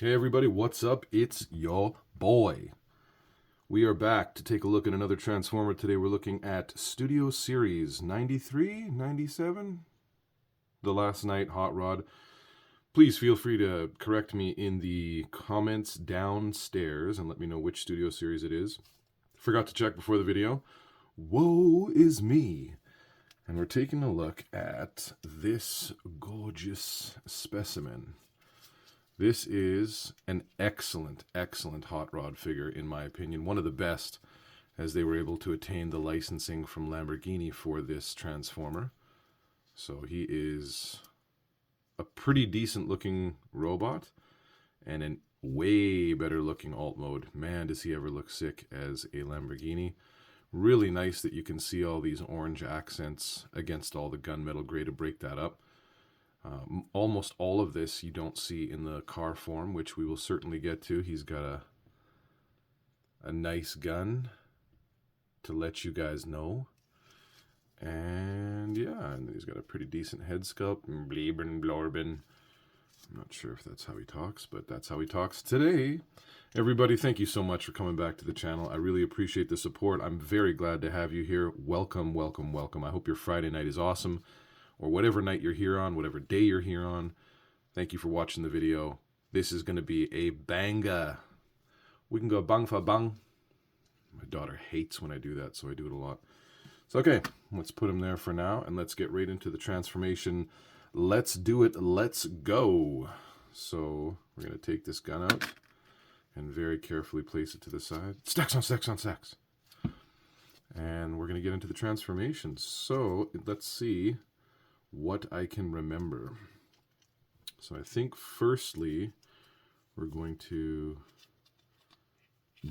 Hey everybody, what's up? It's your boy. We are back to take a look at another Transformer. Today we're looking at Studio Series 93, 97? The Last Night Hot Rod. Please feel free to correct me in the comments downstairs and let me know which Studio Series it is. Forgot to check before the video. Woe is me. And we're taking a look at this gorgeous specimen. This is an excellent, excellent hot rod figure, in my opinion. One of the best, as they were able to attain the licensing from Lamborghini for this Transformer. So he is a pretty decent looking robot, and a way better looking alt mode. Man, does he ever look sick as a Lamborghini. Really nice that you can see all these orange accents against all the gunmetal gray to break that up. Almost all of this you don't see in the car form, which we will certainly get to. He's got a nice gun to let you guys know. And yeah, and he's got a pretty decent head sculpt. Bleeben, blorben. I'm not sure if that's how he talks, but that's how he talks today. Everybody, thank you so much for coming back to the channel. I really appreciate the support. I'm very glad to have you here. Welcome, welcome, welcome. I hope your Friday night is awesome. Or whatever night you're here on, whatever day you're here on. Thank you for watching the video. This is going to be a banger. We can go bang for bang. My daughter hates when I do that, so I do it a lot. So okay, let's put him there for now, and let's get right into the transformation. Let's do it. Let's go. So we're going to take this gun out and very carefully place it to the side. Stacks on stacks on stacks. And we're going to get into the transformation. So let's see what I can remember. So I think firstly we're going to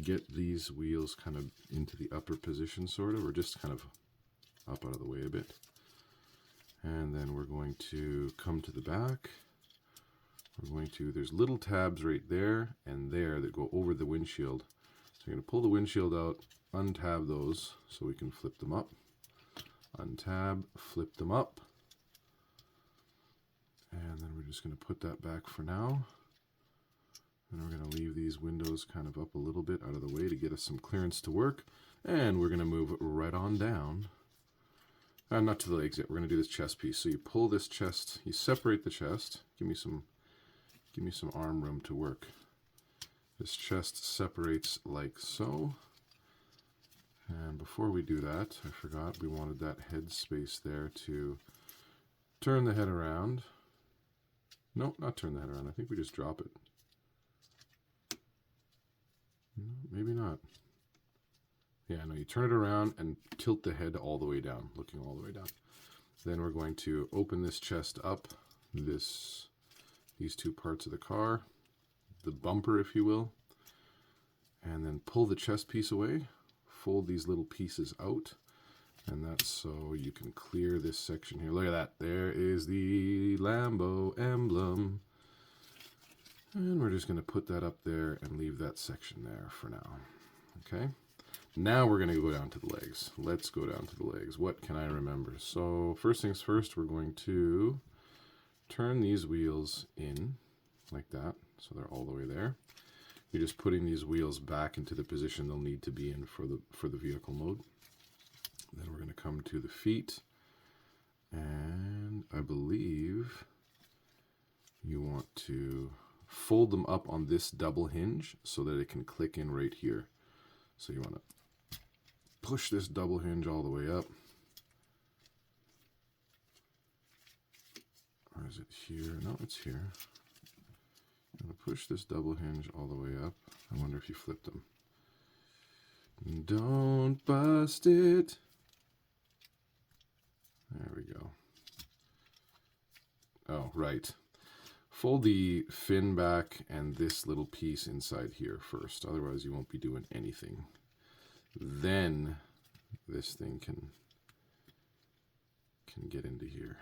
get these wheels kind of into the upper position, sort of, or just kind of up out of the way a bit. And then we're going to come to the back. We're going to, there's little tabs right there and there that go over the windshield. So you're going to pull the windshield out, untab those so we can flip them up. Untab, flip them up. And then we're just going to put that back for now. And we're going to leave these windows kind of up a little bit out of the way to get us some clearance to work. And we're going to move right on down. Not to the legs yet. We're going to do this chest piece. So you pull this chest, you separate the chest. Give me some arm room to work. This chest separates like so. And before we do that, I forgot we wanted that head space there to turn the head around. Nope, not turn the head around. I think we just drop it. No, maybe not. Yeah, no, you turn it around and tilt the head all the way down, looking all the way down. Then we're going to open this chest up, these two parts of the car, the bumper, if you will, and then pull the chest piece away, fold these little pieces out. And that's so you can clear this section here. Look at that. There is the Lambo emblem. And we're just going to put that up there and leave that section there for now. Okay. Now we're going to go down to the legs. Let's go down to the legs. What can I remember? So first things first, we're going to turn these wheels in like that. So they're all the way there. You're just putting these wheels back into the position they'll need to be in for the vehicle mode. Then we're going to come to the feet, and I believe you want to fold them up on this double hinge so that it can click in right here. So you want to push this double hinge all the way up. Or is it here? No, it's here. I'm going to push this double hinge all the way up. I wonder if you flip them. Don't bust it. There we go. Oh, right. Fold the fin back and this little piece inside here first. Otherwise, you won't be doing anything. Then this thing can get into here.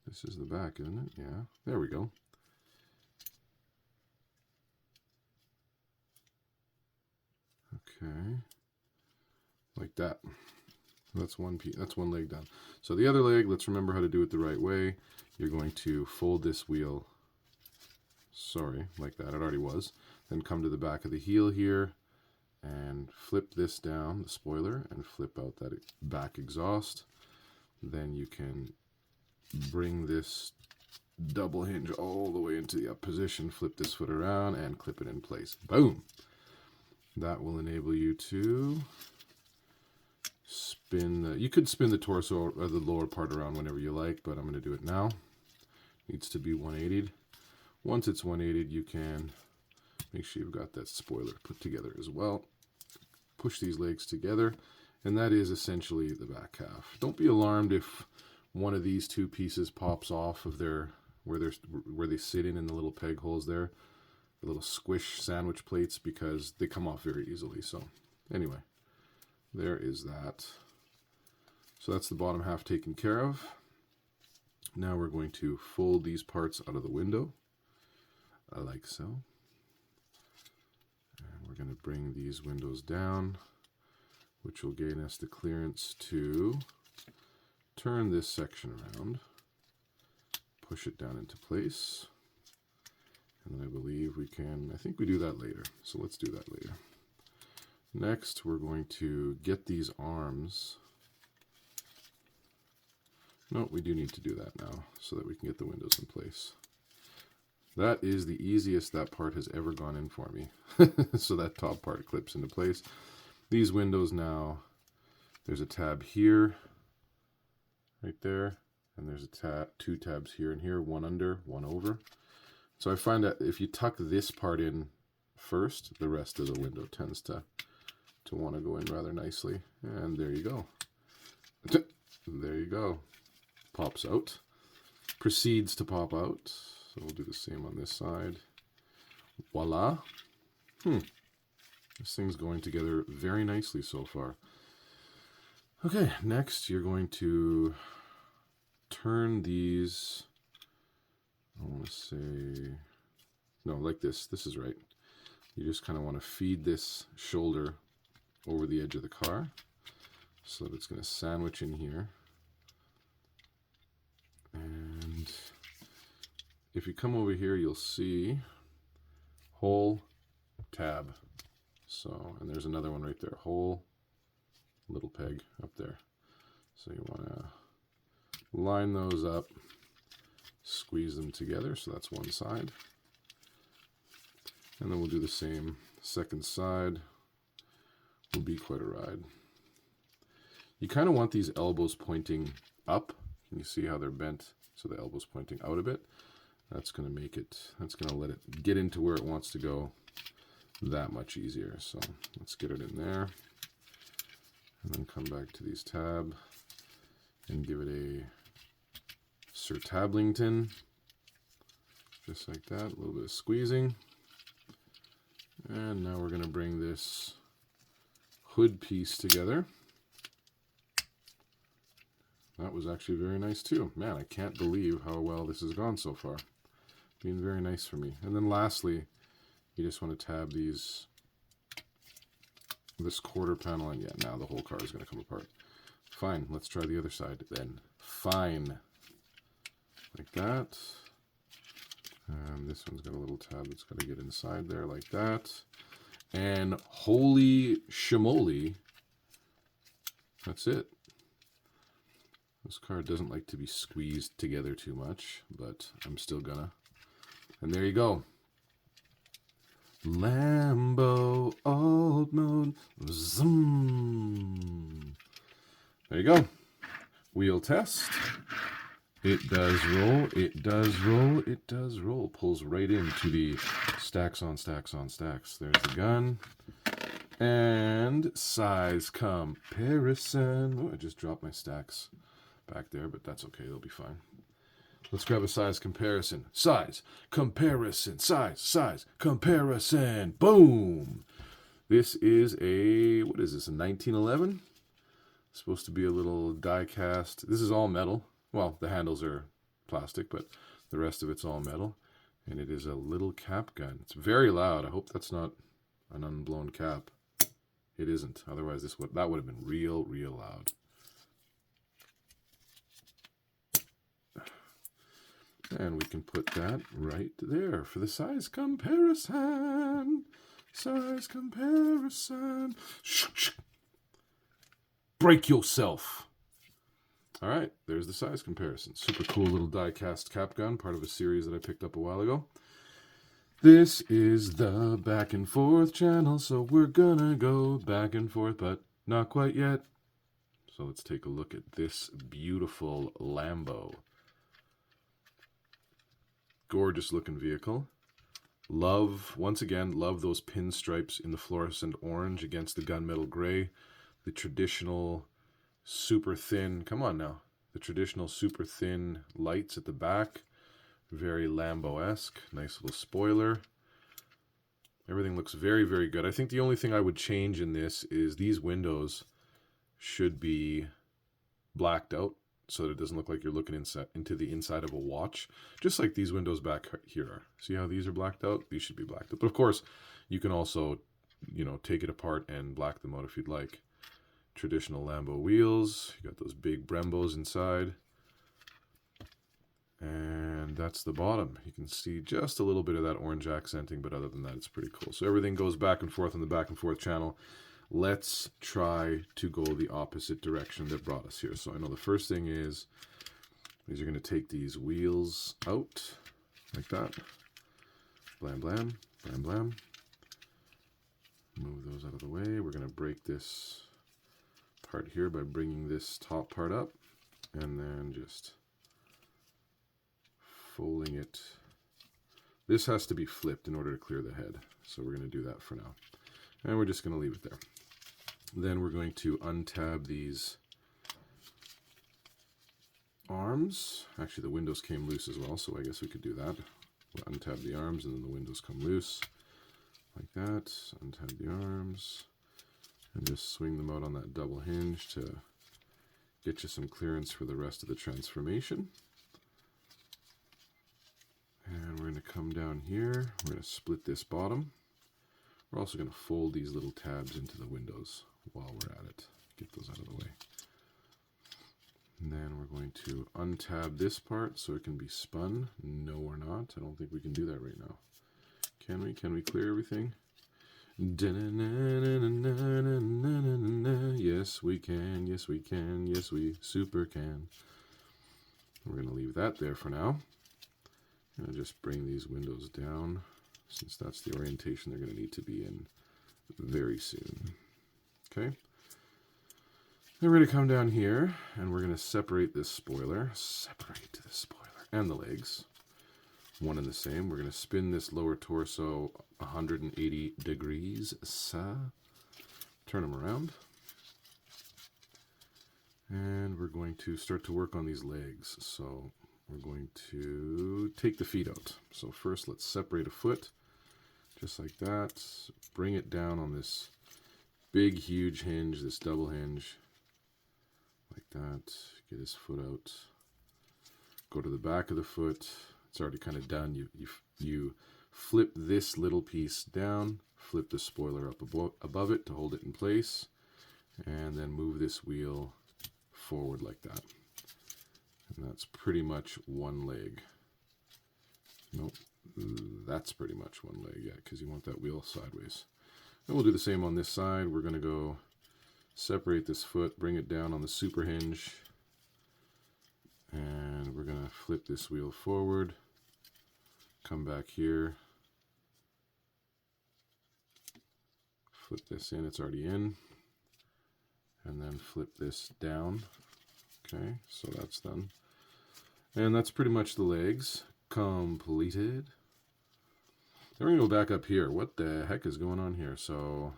This is the back, isn't it? Yeah. There we go. Okay. Like that. That's one piece. That's one leg done. So the other leg, let's remember how to do it the right way. You're going to fold this wheel, sorry, like that. It already was. Then come to the back of the heel here and flip this down, the spoiler, and flip out that back exhaust. Then you can bring this double hinge all the way into the up position, flip this foot around, and clip it in place. Boom! That will enable you to spin you could spin the torso or the lower part around whenever you like, but I'm going to do it now. Needs to be 180'd. Once it's 180'd, you can make sure you've got that spoiler put together as well. Push these legs together, and that is essentially the back half. Don't be alarmed if one of these two pieces pops off of where they sit in the little peg holes there, the little squish sandwich plates, because they come off very easily. So anyway, there is that. So that's the bottom half taken care of. Now we're going to fold these parts out of the window, like so. And we're going to bring these windows down, which will gain us the clearance to turn this section around, push it down into place. And then I believe I think we do that later. So let's do that later. Next, we're going to get these arms. No, we do need to do that now so that we can get the windows in place. That is the easiest that part has ever gone in for me. So that top part clips into place. These windows now, there's a tab here, right there, and there's a two tabs here and here, one under, one over. So I find that if you tuck this part in first, the rest of the window tends to want to go in rather nicely. And there you go. There you go. Pops out. Proceeds to pop out. So we'll do the same on this side. Voila. This thing's going together very nicely so far. Okay, next you're going to turn these, I want to say, no, like this. This is right. You just kind of want to feed this shoulder over the edge of the car so that it's going to sandwich in here. And if you come over here, you'll see hole, tab. So, and there's another one right there, hole, little peg up there. So you want to line those up, squeeze them together. So that's one side. And then we'll do the same second side. Will be quite a ride. You kind of want these elbows pointing up. Can you see how they're bent? So the elbow's pointing out a bit. That's going to make it, that's going to let it get into where it wants to go that much easier. So let's get it in there. And then come back to these tab and give it a Sir Tablington. Just like that, a little bit of squeezing. And now we're going to bring this hood piece together. That was actually very nice too. Man, I can't believe how well this has gone so far. Being very nice for me. And then lastly, you just want to tab this quarter panel, and yeah, now the whole car is going to come apart. Fine, let's try the other side then. Fine. Like that. And this one's got a little tab that's got to get inside there like that. And holy shimoli, that's it. This car doesn't like to be squeezed together too much, but I'm still gonna. And there you go. Lambo alt mode. Zoom. There you go. Wheel test. It does roll. It does roll. It does roll. Pulls right into the stacks on stacks on stacks. There's the gun. And size comparison. Oh, I just dropped my stacks back there, but that's okay. They'll be fine. Let's grab a size comparison. Size comparison. Size comparison. Boom. This is a, what is this, a 1911? Supposed to be a little die cast. This is all metal. Well, the handles are plastic, but the rest of it's all metal. And it is a little cap gun. It's very loud. I hope that's not an unblown cap. It isn't. Otherwise, that would have been real loud. And we can put that right there for the size comparison. Size comparison. Break yourself. All right, there's the size comparison. Super cool little die-cast cap gun, part of a series that I picked up a while ago. This is the back and forth channel, so we're gonna go back and forth, but not quite yet. So let's take a look at this beautiful Lambo. Gorgeous looking vehicle. Once again, love those pinstripes in the fluorescent orange against the gunmetal gray. The traditional super thin, come on now, the traditional super thin lights at the back. Very Lambo-esque. Nice little spoiler. Everything looks very, very good. I think the only thing I would change in this is these windows should be blacked out so that it doesn't look like you're looking into the inside of a watch. Just like these windows back here are. See how these are blacked out? These should be blacked out. But of course, you can also, take it apart and black them out if you'd like. Traditional Lambo wheels. You got those big Brembos inside. And that's the bottom. You can see just a little bit of that orange accenting, but other than that, it's pretty cool. So everything goes back and forth on the back and forth channel. Let's try to go the opposite direction that brought us here. So I know the first thing is you're going to take these wheels out like that. Blam, blam, blam, blam. Move those out of the way. We're going to break this part here by bringing this top part up and then just folding it. This has to be flipped in order to clear the head. So we're going to do that for now. And we're just going to leave it there. Then we're going to untab these arms. Actually, the windows came loose as well, so I guess we could do that. We'll untab the arms and then the windows come loose. Like that. Untab the arms. And just swing them out on that double hinge to get you some clearance for the rest of the transformation. And we're going to come down here. We're going to split this bottom. We're also going to fold these little tabs into the windows while we're at it. Get those out of the way. And then we're going to untab this part so it can be spun. No, we're not. I don't think we can do that right now. Can we? Can we clear everything? Yes, we can. Yes, we can. Yes, we super can. We're going to leave that there for now. I'm going to just bring these windows down, since that's the orientation they're going to need to be in very soon. Okay. Then we're going to come down here, and we're going to separate this spoiler. Separate the spoiler and the legs. One and the same. We're going to spin this lower torso 180 degrees. Turn them around. And we're going to start to work on these legs. So we're going to take the feet out. So first let's separate a foot, just like that. Bring it down on this big, huge hinge, this double hinge, like that. Get his foot out. Go to the back of the foot. It's already kind of done. You flip this little piece down, flip the spoiler up above it to hold it in place, and then move this wheel forward like that. And that's pretty much one leg. Nope, that's pretty much one leg, yeah, because you want that wheel sideways. And we'll do the same on this side. We're going to go separate this foot, bring it down on the super hinge, and we're going to flip this wheel forward, come back here, flip this in, it's already in, and then flip this down. Okay, so that's done. And that's pretty much the legs completed. Then we're going to go back up here. What the heck is going on here? So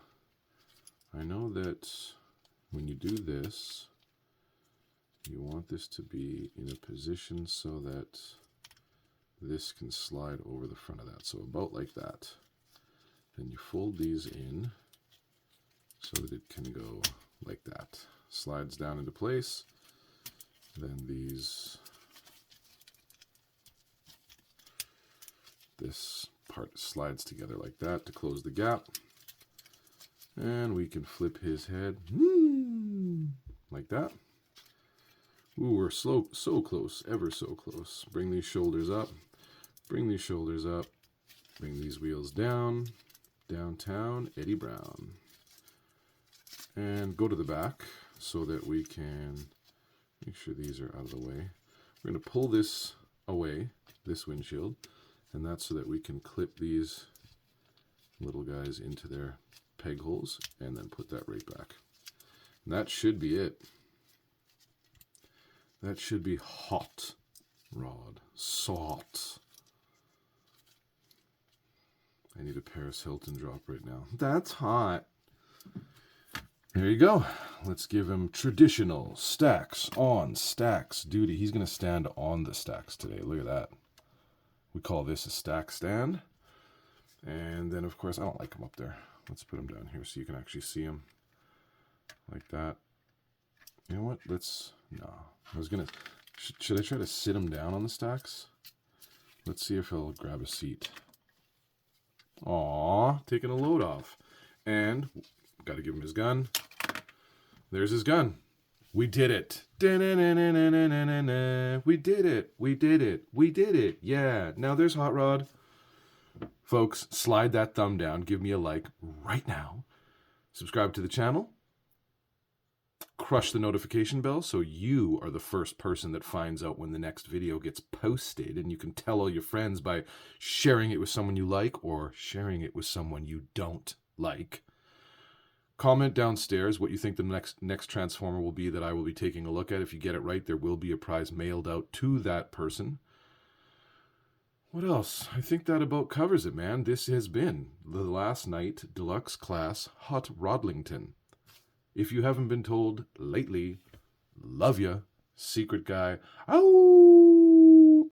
I know that when you do this, you want this to be in a position so that this can slide over the front of that. So about like that. Then you fold these in so that it can go like that. Slides down into place. Then this part slides together like that to close the gap. And we can flip his head like that. Ooh, we're so close, ever so close. Bring these shoulders up. Bring these shoulders up. Bring these wheels down. Downtown, Eddie Brown. And go to the back so that we can make sure these are out of the way. We're going to pull this away, this windshield, and that's so that we can clip these little guys into their peg holes and then put that right back. And that should be it. That should be hot rod. So hot. I need a Paris Hilton drop right now. That's hot. There you go. Let's give him traditional stacks on stacks duty. He's going to stand on the stacks today. Look at that. We call this a stack stand. And then, of course, I don't like him up there. Let's put him down here so you can actually see him. Like that. You know what? No. I was going to... Should I try to sit him down on the stacks? Let's see if he'll grab a seat. Aw, taking a load off. And... got to give him his gun. There's his gun. We did it. We did it. We did it. We did it. Yeah. Now there's Hot Rod. Folks, slide that thumb down. Give me a like right now. Subscribe to the channel. Crush the notification bell so you are the first person that finds out when the next video gets posted, and you can tell all your friends by sharing it with someone you like or sharing it with someone you don't like. Comment downstairs what you think the next Transformer will be that I will be taking a look at. If you get it right, there will be a prize mailed out to that person. What else? I think that about covers it, man. This has been the Last Night Deluxe Class Hot Rodlington. If you haven't been told lately, love ya, secret guy. Ow!